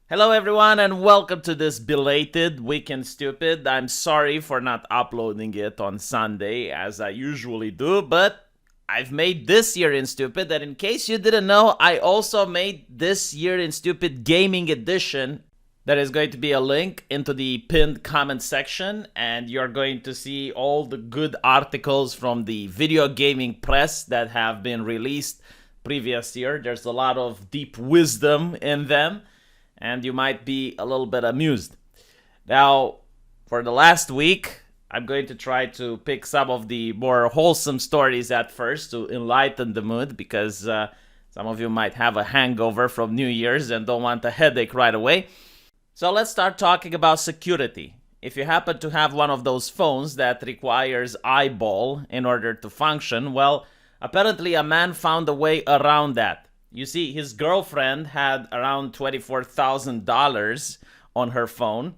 Hello everyone and welcome to this belated Weekend Stupid. I'm sorry for not uploading it on Sunday as I usually do, but I've made this year in Stupid, and in case you didn't know, I also made this year in Stupid Gaming Edition. There is going to be a link into the pinned comment section, and you're going to see all the good articles from the video gaming press that have been released previous year. There's a lot of deep wisdom in them, and you might be a little bit amused. Now, for the last week, I'm going to try to pick some of the more wholesome stories at first to enlighten the mood, because some of you might have a hangover from New Year's and don't want a headache right away. So let's start talking about security. If you happen to have one of those phones that requires eyeball in order to function, well, apparently a man found a way around that. You see, his girlfriend had around $24,000 on her phone,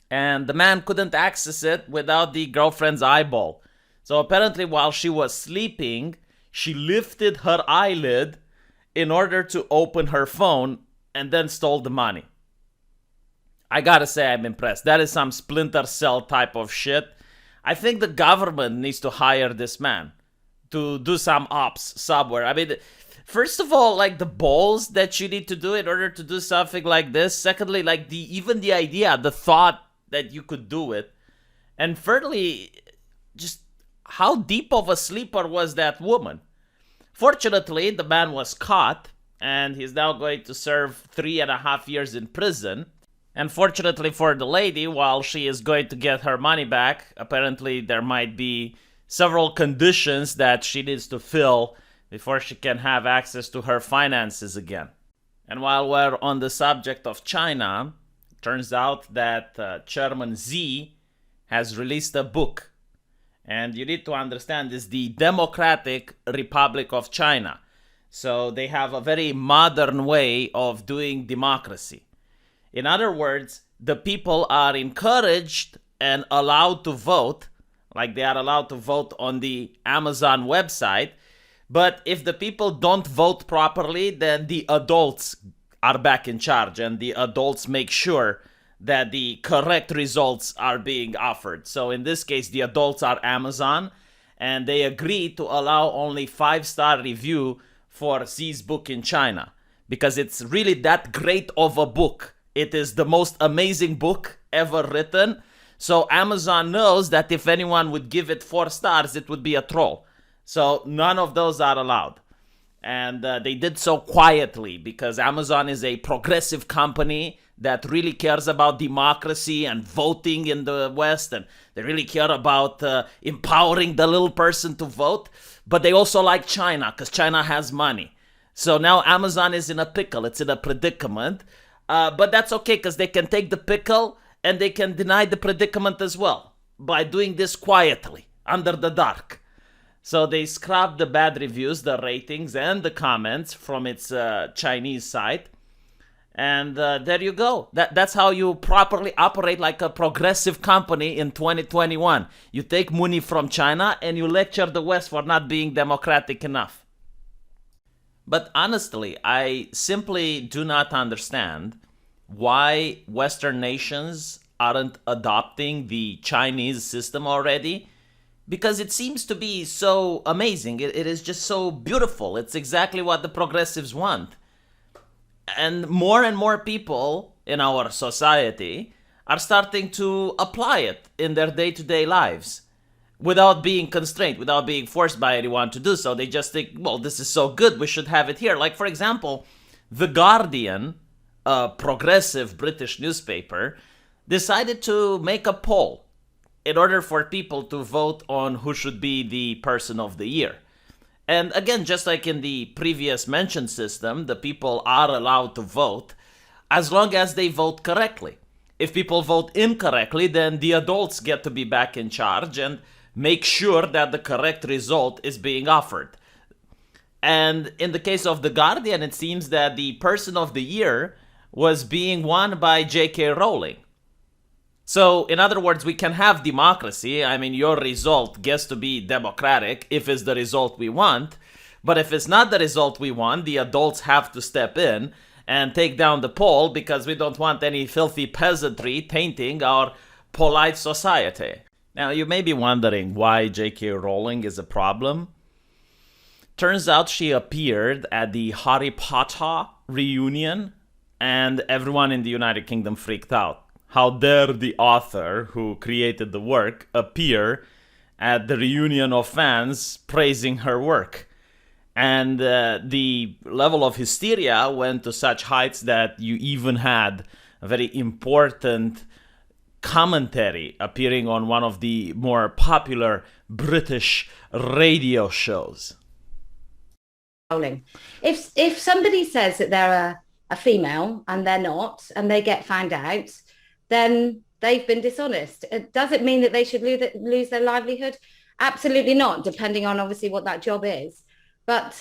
and the man couldn't access it without the girlfriend's eyeball. So apparently while she was sleeping, she lifted her eyelid in order to open her phone and then stole the money. I gotta say, I'm impressed. That is some Splinter Cell type of shit. I think the government needs to hire this man to do some ops somewhere. I mean, first of all, like the balls that you need to do in order to do something like this. Secondly, like even the idea, the thought that you could do it. And thirdly, just how deep of a sleeper was that woman? Fortunately, the man was caught, and he's now going to serve 3.5 years in prison. And fortunately for the lady, while she is going to get her money back, apparently there might be several conditions that she needs to fill before she can have access to her finances again. And while we're on the subject of China, it turns out that Chairman Xi has released a book. And you need to understand, this is the Democratic Republic of China. So they have a very modern way of doing democracy. In other words, the people are encouraged and allowed to vote, like they are allowed to vote on the Amazon website. But if the people don't vote properly, then the adults are back in charge, and the adults make sure that the correct results are being offered. So in this case, the adults are Amazon, and they agree to allow only 5-star review for Xi's book in China, because it's really that great of a book. It is the most amazing book ever written. So Amazon knows that if anyone would give it 4 stars, it would be a troll. So none of those are allowed. And they did so quietly, because Amazon is a progressive company that really cares about democracy and voting in the West. And they really care about empowering the little person to vote. But they also like China, because China has money. So now Amazon is in a pickle. It's in a predicament. But that's okay, because they can take the pickle and they can deny the predicament as well by doing this quietly, under the dark. So they scrubbed the bad reviews, the ratings, and the comments from its Chinese site. And there you go. That's how you properly operate like a progressive company in 2021. You take money from China and you lecture the West for not being democratic enough. But honestly, I simply do not understand why Western nations aren't adopting the Chinese system already. Because it seems to be so amazing. It is just so beautiful. It's exactly what the progressives want. And more people in our society are starting to apply it in their day-to-day lives without being constrained, without being forced by anyone to do so. They just think, well, this is so good, we should have it here. Like, for example, The Guardian, a progressive British newspaper, decided to make a poll in order for people to vote on who should be the person of the year. And again, just like in the previous mentioned system, the people are allowed to vote as long as they vote correctly. If people vote incorrectly, then the adults get to be back in charge and make sure that the correct result is being offered. And in the case of The Guardian, it seems that the person of the year was being won by J.K. Rowling. So, in other words, we can have democracy. I mean, your result gets to be democratic if it's the result we want. But if it's not the result we want, the adults have to step in and take down the pole because we don't want any filthy peasantry tainting our polite society. Now, you may be wondering why J.K. Rowling is a problem. Turns out she appeared at the Harry Potter reunion, and everyone in the United Kingdom freaked out. How dare the author who created the work appear at the reunion of fans praising her work? And the level of hysteria went to such heights that you even had a very important commentary appearing on one of the more popular British radio shows. If somebody says that they're a female and they're not, and they get found out, then they've been dishonest. Does it mean that they should lose their livelihood? Absolutely not, depending on obviously what that job is. But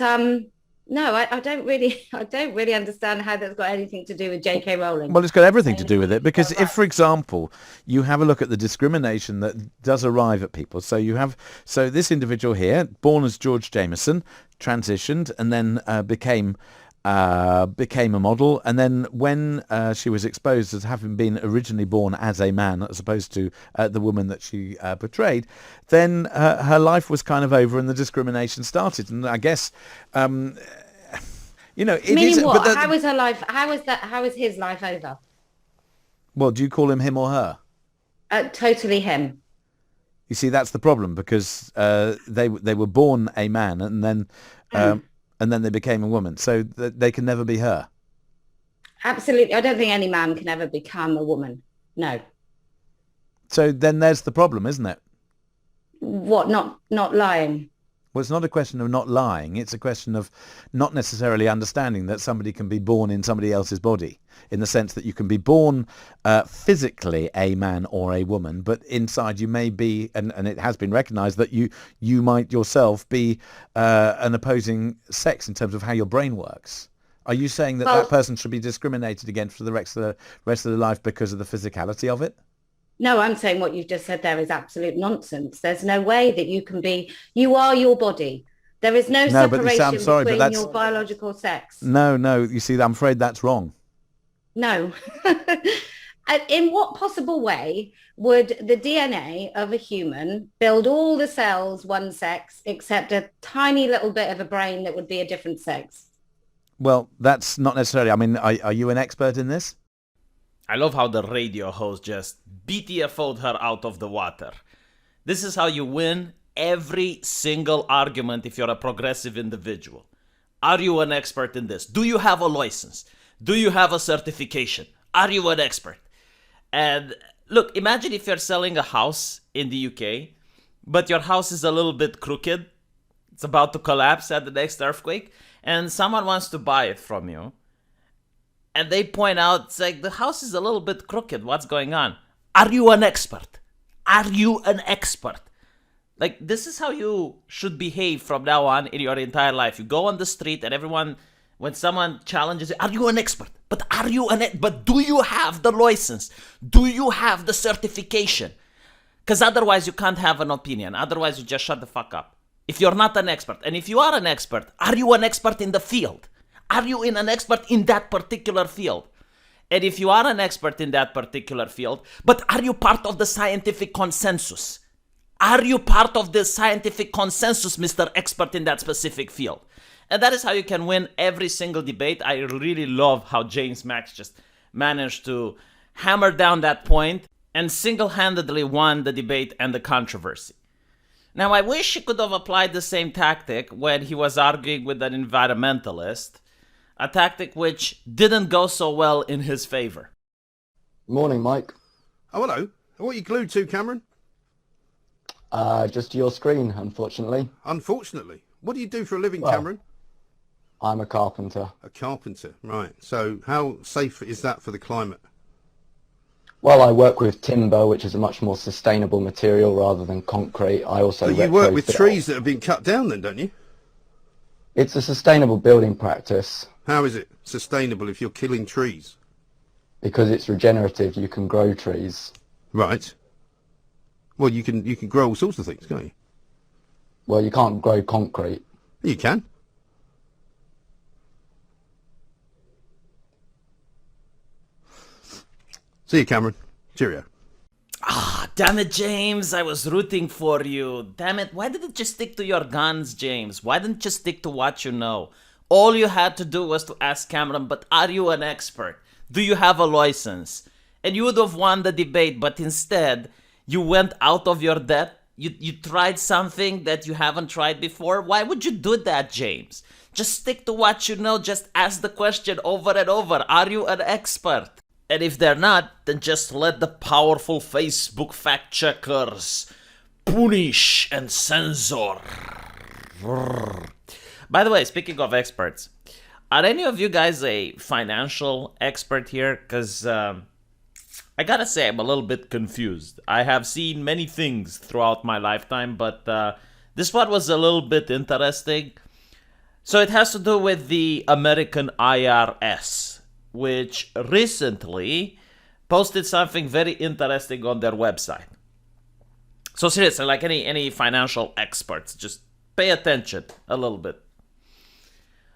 no, I don't really understand how that's got anything to do with J.K. Rowling. Well, it's got everything to do with it, because if, for example, you have a look at the discrimination that does arrive at people. So this individual here, born as George Jameson, transitioned and then became a model, and then when she was exposed as having been originally born as a man as opposed to the woman that she portrayed, then her life was kind of over and the discrimination started. And I guess it meaning is. What? But how was her life? How was his life over? Well, do you call him or her? Totally him. You see, that's the problem, because they were born a man and then they became a woman, so they can never be her. Absolutely. I don't think any man can ever become a woman. No. So then there's the problem, isn't it? What, not lying? Well, it's not a question of not lying. It's a question of not necessarily understanding that somebody can be born in somebody else's body, in the sense that you can be born physically a man or a woman, but inside you may be, and it has been recognised, that you might yourself be an opposing sex in terms of how your brain works. Are you saying that that person should be discriminated against for the rest of their life because of the physicality of it? No, I'm saying what you've just said there is absolute nonsense. There's no way that you can be, you are your body. There is no separation between your biological sex. No, you see, I'm afraid that's wrong. No. In what possible way would the DNA of a human build all the cells one sex, except a tiny little bit of a brain that would be a different sex? Well, that's not necessarily. I mean, are you an expert in this? I love how the radio host just BTFO'd her out of the water. This is how you win every single argument if you're a progressive individual. Are you an expert in this? Do you have a license? Do you have a certification? Are you an expert? And look, imagine if you're selling a house in the UK, but your house is a little bit crooked. It's about to collapse at the next earthquake, and someone wants to buy it from you. And they point out, it's like, the house is a little bit crooked. What's going on? Are you an expert? Are you an expert? Like, this is how you should behave from now on in your entire life. You go on the street and everyone, when someone challenges you, are you an expert? But but do you have the license? Do you have the certification? Because otherwise you can't have an opinion. Otherwise you just shut the fuck up. If you're not an expert, and if you are an expert, are you an expert in the field? Are you an expert in that particular field? And if you are an expert in that particular field, but are you part of the scientific consensus? Are you part of the scientific consensus, Mr. Expert in that specific field? And that is how you can win every single debate. I really love how James Max just managed to hammer down that point and single-handedly won the debate and the controversy. Now, I wish he could have applied the same tactic when he was arguing with an environmentalist, a tactic which didn't go so well in his favor. Morning, Mike. Oh, hello. What are you glued to, Cameron? Just your screen, unfortunately. Unfortunately. What do you do for a living, Well, Cameron? I'm a carpenter. A carpenter, right. So how safe is that for the climate? Well, I work with timber, which is a much more sustainable material rather than concrete. I also But you work with trees that have been cut down then, don't you? It's a sustainable building practice. How is it sustainable if you're killing trees? Because it's regenerative, you can grow trees. Right. Well, you can grow all sorts of things, can't you? Well, you can't grow concrete. You can. See you, Cameron. Cheerio. Ah, damn it, James. I was rooting for you. Damn it. Why didn't you stick to your guns, James? Why didn't you stick to what you know? All you had to do was to ask Cameron, but are you an expert? Do you have a license? And you would have won the debate, but instead, you went out of your depth. You tried something that you haven't tried before. Why would you do that, James? Just stick to what you know. Just ask the question over and over. Are you an expert? And if they're not, then just let the powerful Facebook fact checkers punish and censor. By the way, speaking of experts, are any of you guys a financial expert here? Because I gotta say, I'm a little bit confused. I have seen many things throughout my lifetime, but this one was a little bit interesting. So it has to do with the American IRS, which recently posted something very interesting on their website. So seriously, like any financial experts, just pay attention a little bit.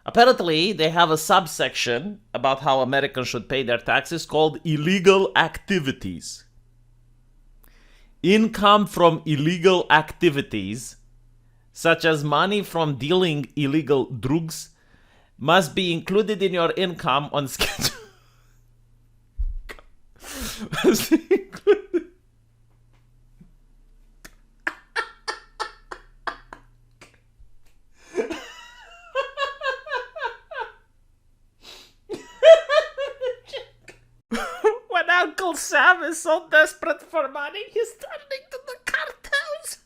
Apparently, they have a subsection about how Americans should pay their taxes called illegal activities. Income from illegal activities, such as money from dealing illegal drugs, must be included in your income on schedule. Must be included. When Uncle Sam is so desperate for money, he's turning to the cartels.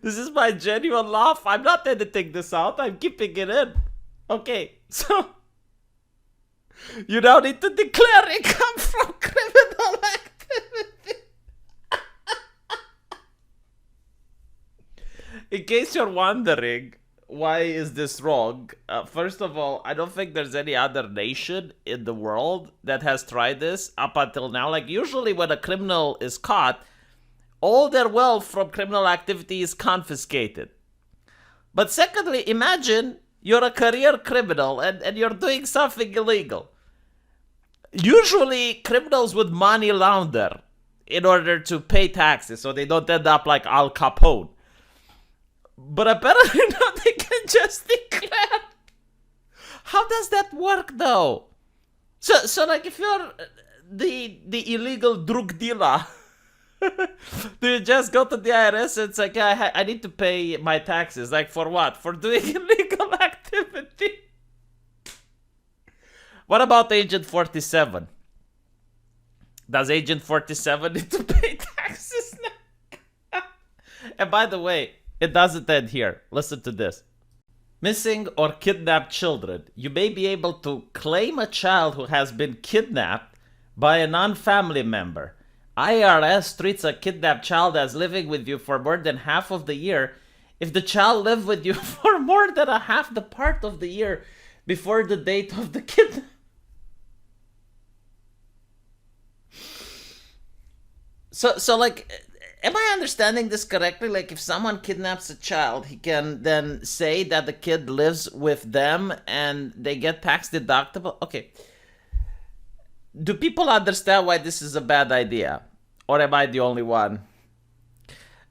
This is my genuine laugh. I'm not editing this out. I'm keeping it in. Okay, so you now need to declare income from criminal activity. In case you're wondering, why is this wrong? First of all, I don't think there's any other nation in the world that has tried this up until now. Like, usually when a criminal is caught, all their wealth from criminal activity is confiscated. But secondly, imagine you're a career criminal and you're doing something illegal. Usually, criminals would money launder in order to pay taxes so they don't end up like Al Capone. But apparently now they can just declare. How does that work though? So like if you're the illegal drug dealer, do you just go to the IRS and it's like, I need to pay my taxes? Like for what? For doing illegal activity? What about Agent 47? Does Agent 47 need to pay taxes now? And by the way, it doesn't end here. Listen to this. Missing or kidnapped children. You may be able to claim a child who has been kidnapped by a non-family member. IRS treats a kidnapped child as living with you for more than half of the year if the child lived with you for more than a half the part of the year before the date of the kidnapping. So like, am I understanding this correctly? Like, if someone kidnaps a child, he can then say that the kid lives with them and they get tax deductible? Okay. Do people understand why this is a bad idea? Or am I the only one?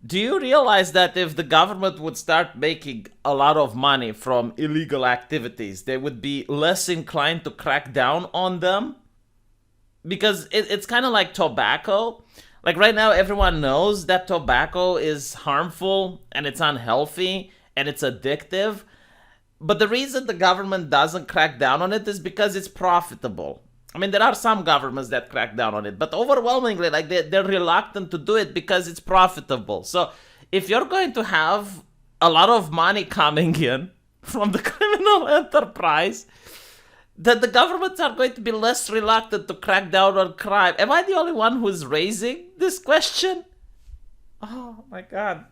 Do you realize that if the government would start making a lot of money from illegal activities, they would be less inclined to crack down on them? Because it's kind of like tobacco. Like right now, everyone knows that tobacco is harmful and it's unhealthy and it's addictive. But the reason the government doesn't crack down on it is because it's profitable. I mean, there are some governments that crack down on it, but overwhelmingly, like they're reluctant to do it because it's profitable. So if you're going to have a lot of money coming in from the criminal enterprise, that the governments are going to be less reluctant to crack down on crime. Am I the only one who's raising this question? Oh my God.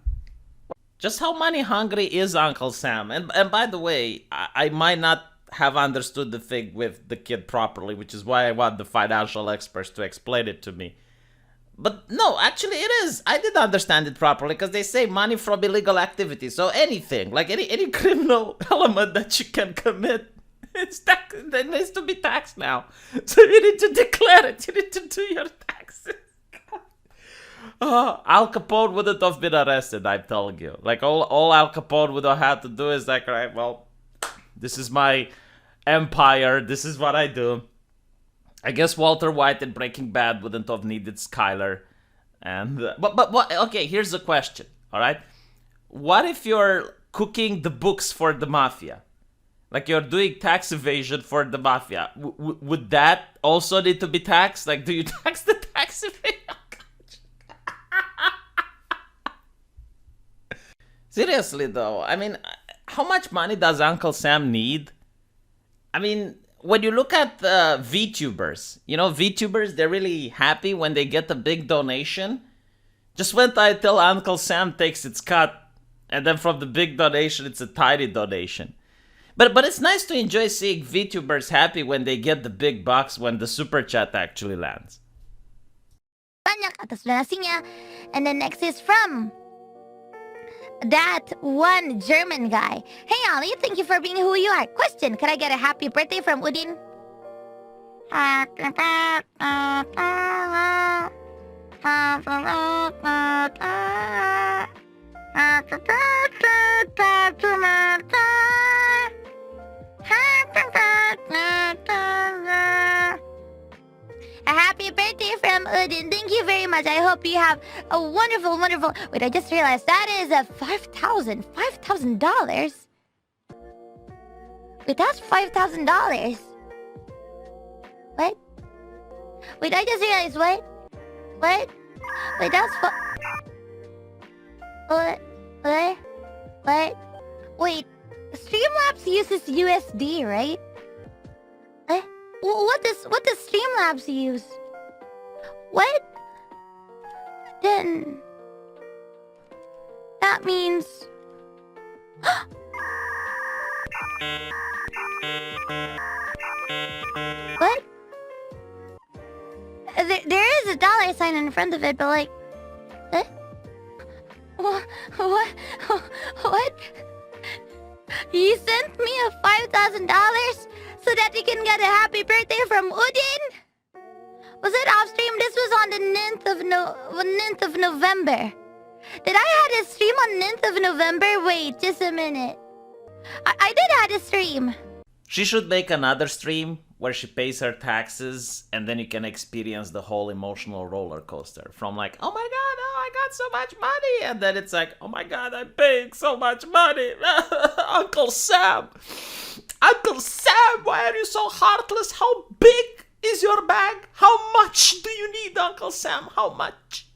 Just how money hungry is Uncle Sam? And by the way, I might not have understood the thing with the kid properly, which is why I want the financial experts to explain it to me. But no, actually it is. I didn't understand it properly because they say money from illegal activity. So anything, like any criminal element that you can commit, it needs to be taxed now. So you need to declare it. You need to do your taxes. Al Capone wouldn't have been arrested, I'm telling you. Like all Al Capone would have had to do is like, right, well, this is my empire. This is what I do. I guess Walter White in Breaking Bad wouldn't have needed Skyler. And but what? Okay, here's the question. All right, what if you're cooking the books for the mafia? Like you're doing tax evasion for the mafia. Would that also need to be taxed? Like, do you tax the tax evasion? Seriously though, I mean, how much money does Uncle Sam need? I mean, when you look at VTubers, VTubers, they're really happy when they get a big donation. Just wait until Uncle Sam takes its cut, and then from the big donation, it's a tiny donation. But it's nice to enjoy seeing VTubers happy when they get the big bucks when the super chat actually lands. Banyak atas donasinya. And then next is from that one German guy. Hey Ollie, thank you for being who you are. Question, could I get a happy birthday from Udin? A happy birthday from Udin. Thank you very much. I hope you have a wonderful, wonderful... Wait, I just realized that is a $5,000. Wait, that's $5,000. What? Wait, I just realized what? What? Wait, that's what? Wait, Streamlabs uses USD, right? What does Streamlabs use? What? Then that means what? There is a dollar sign in front of it, but like, what? You sent me a $5,000 so that you can get a happy birthday from Udin? Was it off stream? This was on the 9th of November. Did I had a stream on 9th of November? Wait, just a minute. I did had a stream. She should make another stream where she pays her taxes and then you can experience the whole emotional roller coaster from like, oh my god, oh, I got so much money, and then it's like, oh my god, I'm paying so much money. Uncle Sam, why are you so heartless? How big is your bag? How much do you need, Uncle Sam? How much?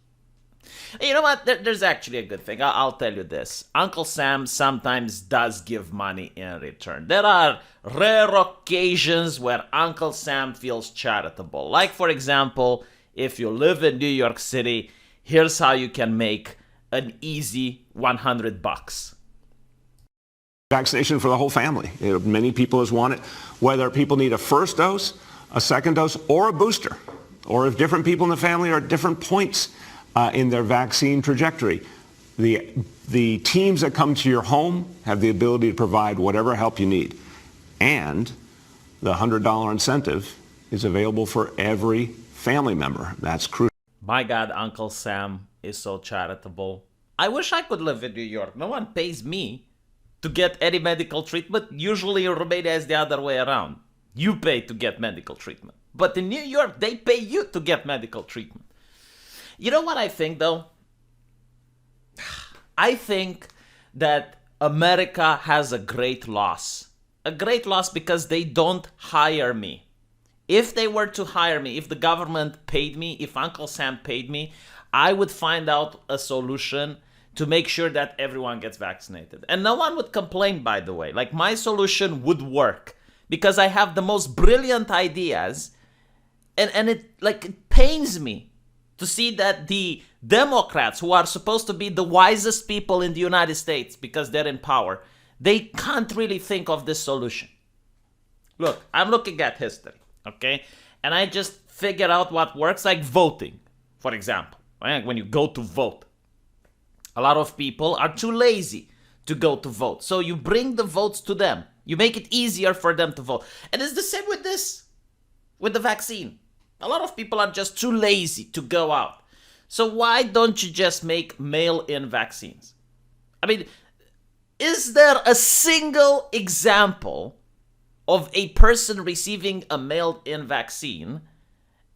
You know what? There's actually a good thing. I'll tell you this. Uncle Sam sometimes does give money in return. There are rare occasions where Uncle Sam feels charitable. Like, for example, if you live in New York City, here's how you can make an easy $100. Vaccination for the whole family. Many people has wanted, whether people need a first dose, a second dose, or a booster, or if different people in the family are at different points in their vaccine trajectory. The teams that come to your home have the ability to provide whatever help you need. And the $100 incentive is available for every family member. That's crucial. My God, Uncle Sam is so charitable. I wish I could live in New York. No one pays me to get any medical treatment. Usually in Romania it's the other way around. You pay to get medical treatment. But in New York, they pay you to get medical treatment. You know what I think, though? I think that America has a great loss. A great loss because they don't hire me. If they were to hire me, if the government paid me, if Uncle Sam paid me, I would find out a solution to make sure that everyone gets vaccinated. And no one would complain, by the way. Like, my solution would work because I have the most brilliant ideas, and it pains me to see that the Democrats, who are supposed to be the wisest people in the United States because they're in power, they can't really think of this solution. Look, I'm looking at history, okay? And I just figured out what works, like voting. for example, right? When you go to vote, a lot of people are too lazy to go to vote. So you bring the votes to them. You make it easier for them to vote. And it's the same with this, with the vaccine. A lot of people are just too lazy to go out. So why don't you just make mail-in vaccines? I mean, is there a single example of a person receiving a mailed-in vaccine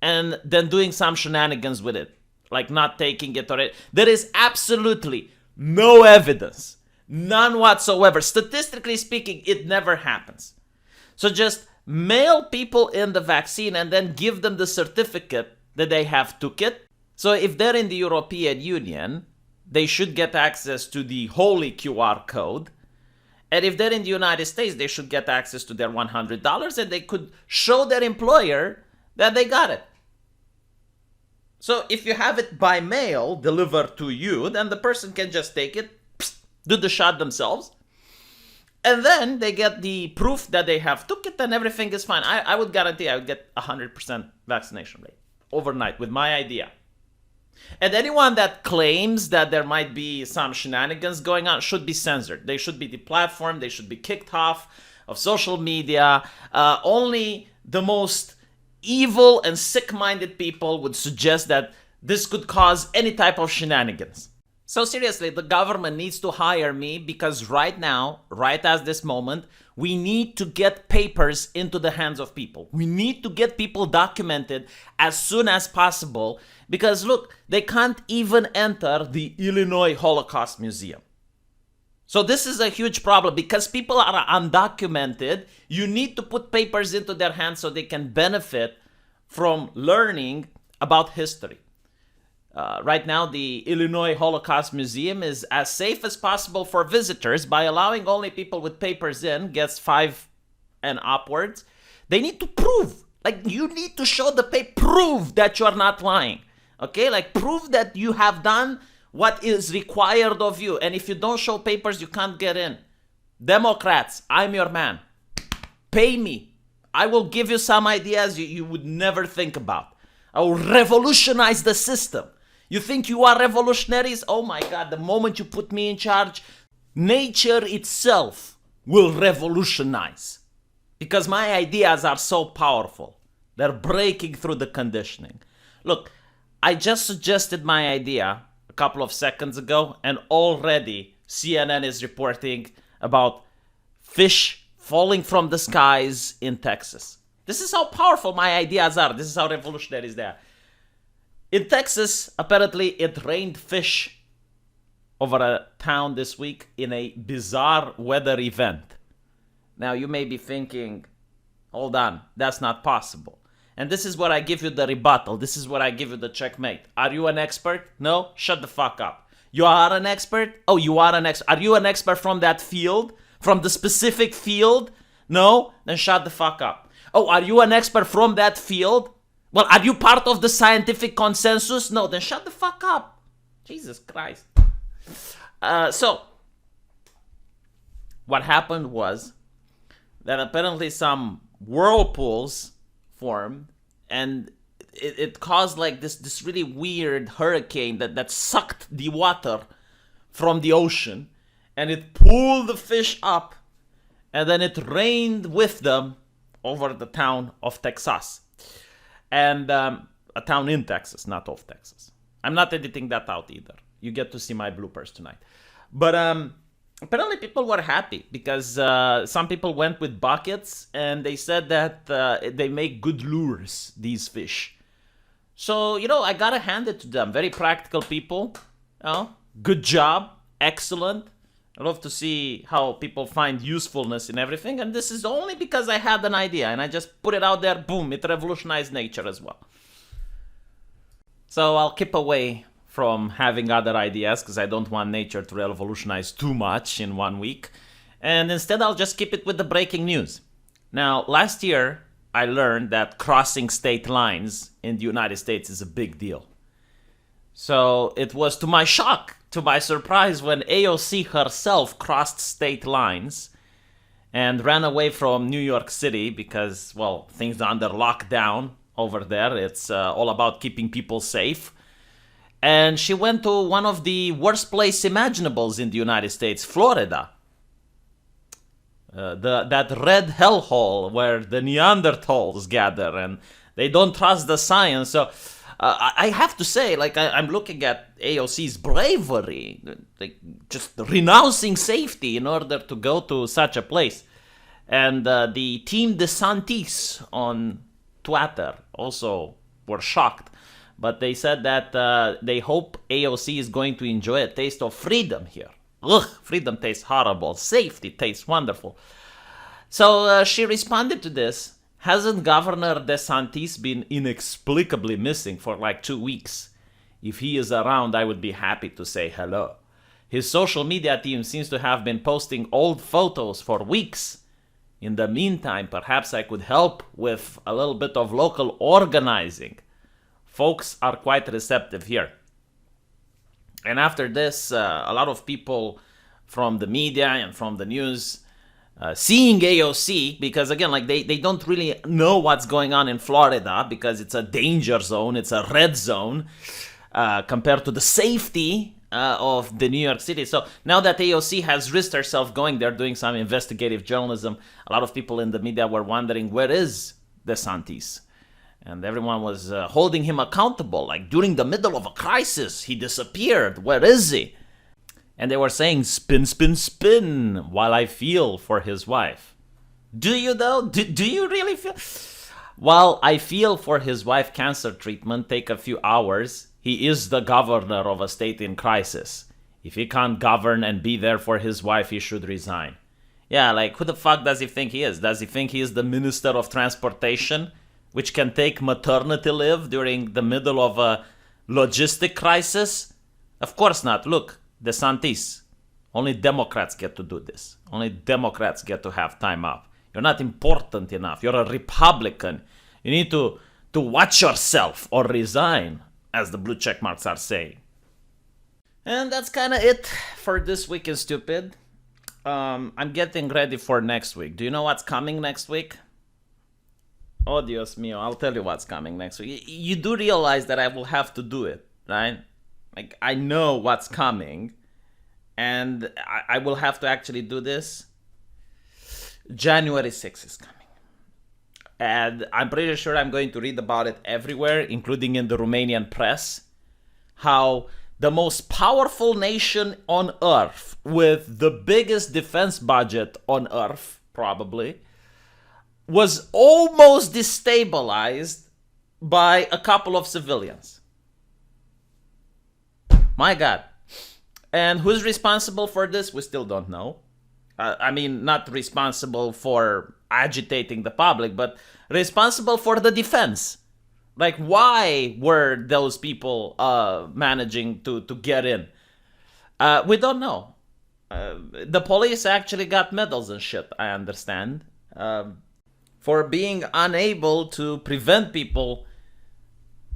and then doing some shenanigans with it? Like not taking it or it. There is absolutely no evidence. None whatsoever. Statistically speaking, it never happens. So just mail people in the vaccine and then give them the certificate that they have took it. So if they're in the European Union, they should get access to the holy QR code. And if they're in the United States, they should get access to their $100 and they could show their employer that they got it. So if you have it by mail delivered to you, then the person can just take it, do the shot themselves, and then they get the proof that they have took it and everything is fine. I would guarantee I would get 100% vaccination rate overnight with my idea. And anyone that claims that there might be some shenanigans going on should be censored. They should be deplatformed. They should be kicked off of social media. Only the most evil and sick-minded people would suggest that this could cause any type of shenanigans. So seriously, the government needs to hire me because right now, right at this moment, we need to get papers into the hands of people. We need to get people documented as soon as possible because look, they can't even enter the Illinois Holocaust Museum. So this is a huge problem because people are undocumented. You need to put papers into their hands so they can benefit from learning about history. Right now, the Illinois Holocaust Museum is as safe as possible for visitors by allowing only people with papers in, gets 5 and upwards. They need to prove, like you need to show the paper, prove that you're not lying. Okay, like prove that you have done what is required of you. And if you don't show papers, you can't get in. Democrats, I'm your man. Pay me. I will give you some ideas you would never think about. I will revolutionize the system. You think you are revolutionaries? Oh my God, the moment you put me in charge, nature itself will revolutionize. Because my ideas are so powerful. They're breaking through the conditioning. Look, I just suggested my idea a couple of seconds ago, and already CNN is reporting about fish falling from the skies in Texas. This is how powerful my ideas are. This is how revolutionary they are. In Texas, apparently it rained fish over a town this week in a bizarre weather event. Now you may be thinking, hold on, that's not possible. And this is where I give you the rebuttal. This is where I give you the checkmate. Are you an expert? No? Shut the fuck up. You are an expert? Oh, you are an expert. Are you an expert from that field? From the specific field? No? Then shut the fuck up. Oh, are you an expert from that field? Well, are you part of the scientific consensus? No, then shut the fuck up. Jesus Christ. So, what happened was that apparently some whirlpools formed and it caused like this really weird hurricane that sucked the water from the ocean and it pulled the fish up and then it rained with them over the town of Texas. And a town in Texas, not of Texas. I'm not editing that out either. You get to see my bloopers tonight. But apparently people were happy because some people went with buckets and they said that they make good lures, these fish. So, I gotta hand it to them. Very practical people. Good job. Excellent. I love to see how people find usefulness in everything. And this is only because I had an idea and I just put it out there. Boom. It revolutionized nature as well. So I'll keep away from having other ideas because I don't want nature to revolutionize too much in 1 week. And instead, I'll just keep it with the breaking news. Now, last year, I learned that crossing state lines in the United States is a big deal. So it was to my shock, to my surprise, when AOC herself crossed state lines and ran away from New York City because, well, things are under lockdown over there. It's all about keeping people safe. And she went to one of the worst places imaginables in the United States, Florida. That red hellhole where the Neanderthals gather and they don't trust the science. So I have to say, like, I'm looking at AOC's bravery, like just renouncing safety in order to go to such a place. And the Team DeSantis on Twitter also were shocked. But they said that they hope AOC is going to enjoy a taste of freedom here. Ugh, freedom tastes horrible. Safety tastes wonderful. So she responded to this. Hasn't Governor DeSantis been inexplicably missing for like 2 weeks? If he is around, I would be happy to say hello. His social media team seems to have been posting old photos for weeks. In the meantime, perhaps I could help with a little bit of local organizing. Folks are quite receptive here. And after this, a lot of people from the media and from the news seeing AOC, because again, like they don't really know what's going on in Florida because it's a danger zone, it's a red zone compared to the safety of the New York City. So now that AOC has risked herself going there, doing some investigative journalism, a lot of people in the media were wondering, where is DeSantis? And everyone was holding him accountable. Like during the middle of a crisis, he disappeared. Where is he? And they were saying, spin, spin, spin, while I feel for his wife. Do you though? Do you really feel? While I feel for his wife, cancer treatment take a few hours. He is the governor of a state in crisis. If he can't govern and be there for his wife, he should resign. Yeah, like who the fuck does he think he is? Does he think he is the Minister of Transportation, which can take maternity leave during the middle of a logistic crisis? Of course not. Look, DeSantis, only Democrats get to do this. Only Democrats get to have time off. You're not important enough. You're a Republican. You need to watch yourself or resign, as the blue check marks are saying. And that's kind of it for this week in Stupid. I'm getting ready for next week. Do you know what's coming next week? Oh, Dios mío, I'll tell you what's coming next week. You do realize that I will have to do it, right? Like, I know what's coming, and I will have to actually do this. January 6th is coming. And I'm pretty sure I'm going to read about it everywhere, including in the Romanian press, how the most powerful nation on earth, with the biggest defense budget on earth, probably, was almost destabilized by a couple of civilians. My God. And who's responsible for this? We still don't know. I mean, not responsible for agitating the public, but responsible for the defense. Like, why were those people managing to get in? We don't know. The police actually got medals and shit, I understand, for being unable to prevent people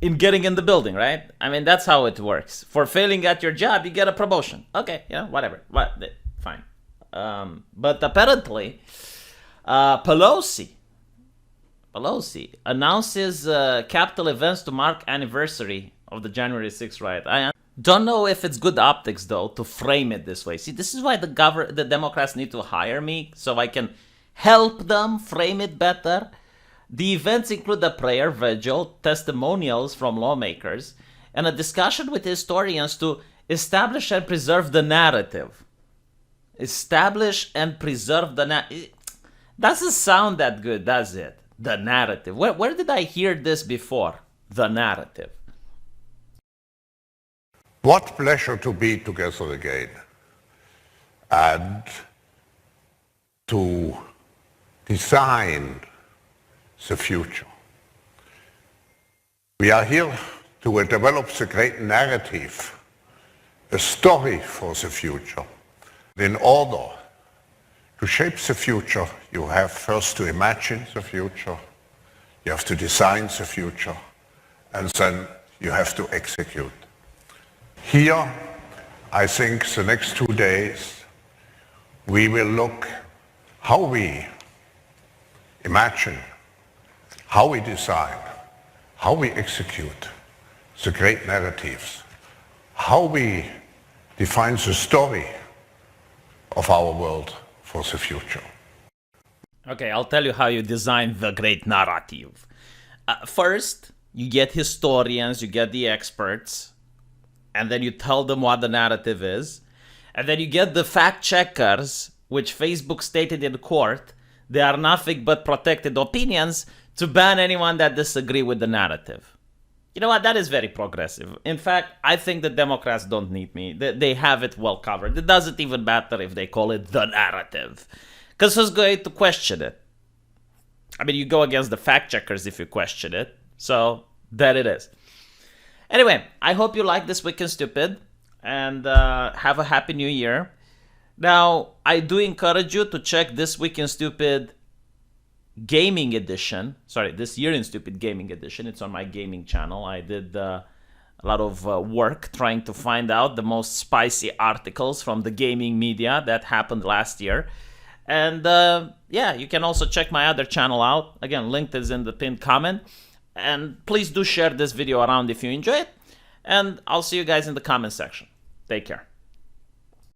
in getting in the building, right? I mean, that's how it works. For failing at your job, you get a promotion. Okay, yeah, whatever. Fine. But apparently, Pelosi announces capital events to mark anniversary of the January 6th riot. I don't know if it's good optics, though, to frame it this way. See, this is why the Democrats need to hire me, so I can help them frame it better. The events include a prayer vigil, testimonials from lawmakers, and a discussion with historians to establish and preserve the narrative. Establish and preserve the narrative. Doesn't sound that good, does it? The narrative. Where did I hear this before? The narrative. What pleasure to be together again and to design the future. We are here to develop the great narrative, a story for the future. In order to shape the future, you have first to imagine the future, you have to design the future, and then you have to execute. Here, I think the next 2 days, we will look how we imagine, how we design, how we execute the great narratives how we define the story of our world for the future. Okay, I'll tell you how you design the great narrative. First, you get historians, you get the experts, and then you tell them what the narrative is. And then you get the fact checkers, which Facebook stated in court, they are nothing but protected opinions to ban anyone that disagree with the narrative. You know what? That is very progressive. In fact, I think the Democrats don't need me. They have it well covered. It doesn't even matter if they call it the narrative. Because who's going to question it? I mean, you go against the fact checkers if you question it. So, there it is. Anyway, I hope you like this Week in Stupid. And have a happy new year. Now, I do encourage you to check this Week in Stupid gaming edition. Sorry, this Year in Stupid gaming edition. It's on my gaming channel. I did a lot of work trying to find out the most spicy articles from the gaming media that happened last year. And yeah, you can also check my other channel out. Again, link is in the pinned comment. And please do share this video around if you enjoy it. And I'll see you guys in the comment section. Take care.